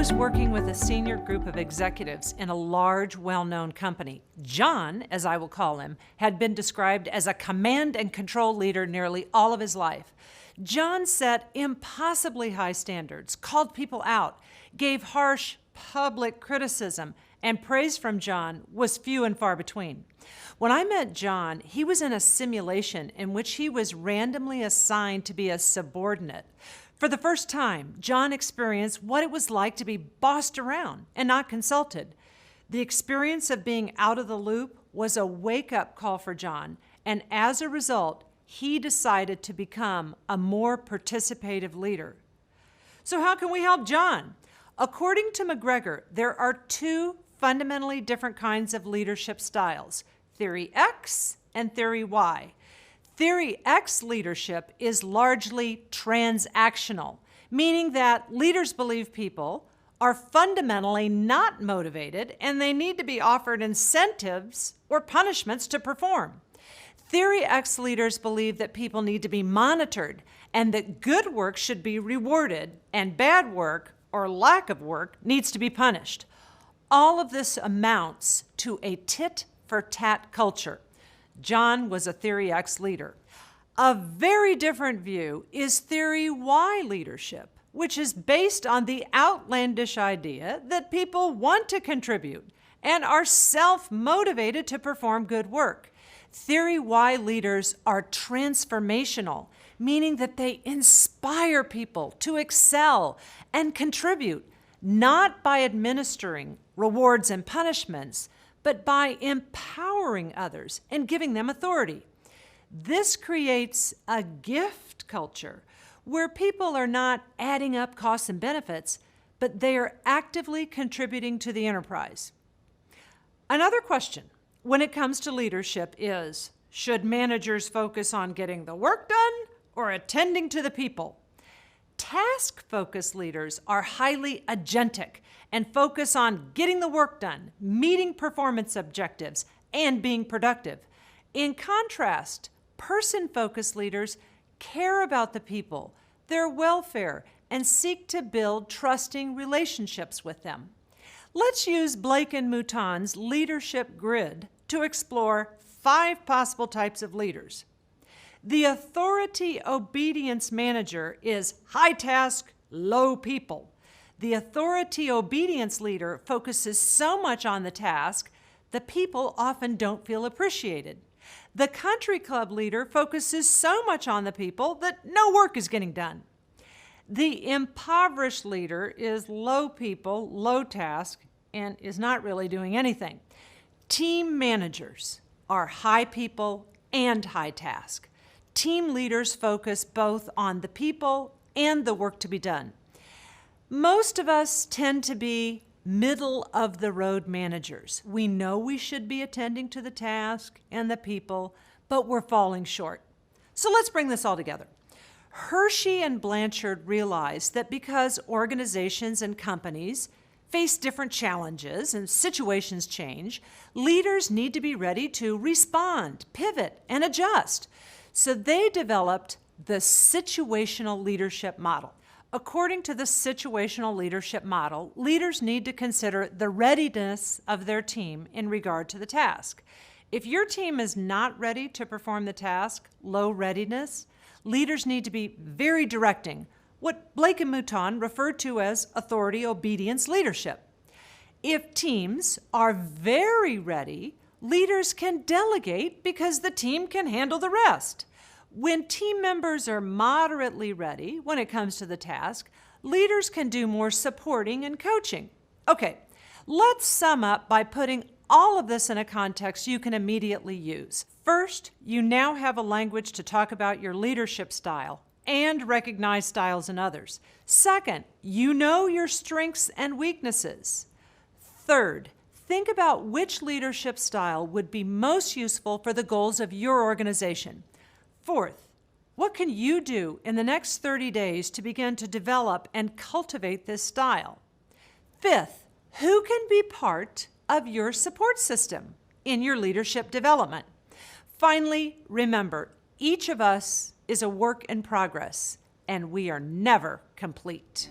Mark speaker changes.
Speaker 1: was working with a senior group of executives in a large, well-known company. John, as I will call him, had been described as a command and control leader nearly all of his life. John set impossibly high standards, called people out, gave harsh public criticism, and praise from John was few and far between. When I met John, he was in a simulation in which he was randomly assigned to be a subordinate. For the first time, John experienced what it was like to be bossed around and not consulted. The experience of being out of the loop was a wake-up call for John, and as a result, he decided to become a more participative leader. So how can we help John? According to McGregor, there are two fundamentally different kinds of leadership styles, Theory X and Theory Y. Theory X leadership is largely transactional, meaning that leaders believe people are fundamentally not motivated and they need to be offered incentives or punishments to perform. Theory X leaders believe that people need to be monitored and that good work should be rewarded and bad work or lack of work needs to be punished. All of this amounts to a tit-for-tat culture. John was a Theory X leader. A very different view is Theory Y leadership, which is based on the outlandish idea that people want to contribute and are self-motivated to perform good work. Theory Y leaders are transformational, meaning that they inspire people to excel and contribute, not by administering rewards and punishments, but by empowering others and giving them authority. This creates a gift culture where people are not adding up costs and benefits, but they are actively contributing to the enterprise. Another question when it comes to leadership is, should managers focus on getting the work done or attending to the people? Task-focused leaders are highly agentic and focus on getting the work done, meeting performance objectives, and being productive. In contrast, person-focused leaders care about the people, their welfare, and seek to build trusting relationships with them. Let's use Blake and Mouton's leadership grid to explore 5 possible types of leaders. The authority obedience manager is high task, low people. The authority obedience leader focuses so much on the task, the people often don't feel appreciated. The country club leader focuses so much on the people that no work is getting done. The impoverished leader is low people, low task, and is not really doing anything. Team managers are high people and high task. Team leaders focus both on the people and the work to be done. Most of us tend to be middle-of-the-road managers. We know we should be attending to the task and the people, but we're falling short. So let's bring this all together. Hershey and Blanchard realized that because organizations and companies face different challenges and situations change, leaders need to be ready to respond, pivot, and adjust. So they developed the situational leadership model. According to the situational leadership model, leaders need to consider the readiness of their team in regard to the task. If your team is not ready to perform the task, low readiness, leaders need to be very directing, what Blake and Mouton referred to as authority obedience leadership. If teams are very ready, leaders can delegate because the team can handle the rest. When team members are moderately ready when it comes to the task, leaders can do more supporting and coaching. Okay, let's sum up by putting all of this in a context you can immediately use. First, you now have a language to talk about your leadership style and recognize styles in others. Second, you know your strengths and weaknesses. Third, think about which leadership style would be most useful for the goals of your organization. Fourth, what can you do in the next 30 days to begin to develop and cultivate this style? Fifth, who can be part of your support system in your leadership development? Finally, remember, each of us is a work in progress, and we are never complete.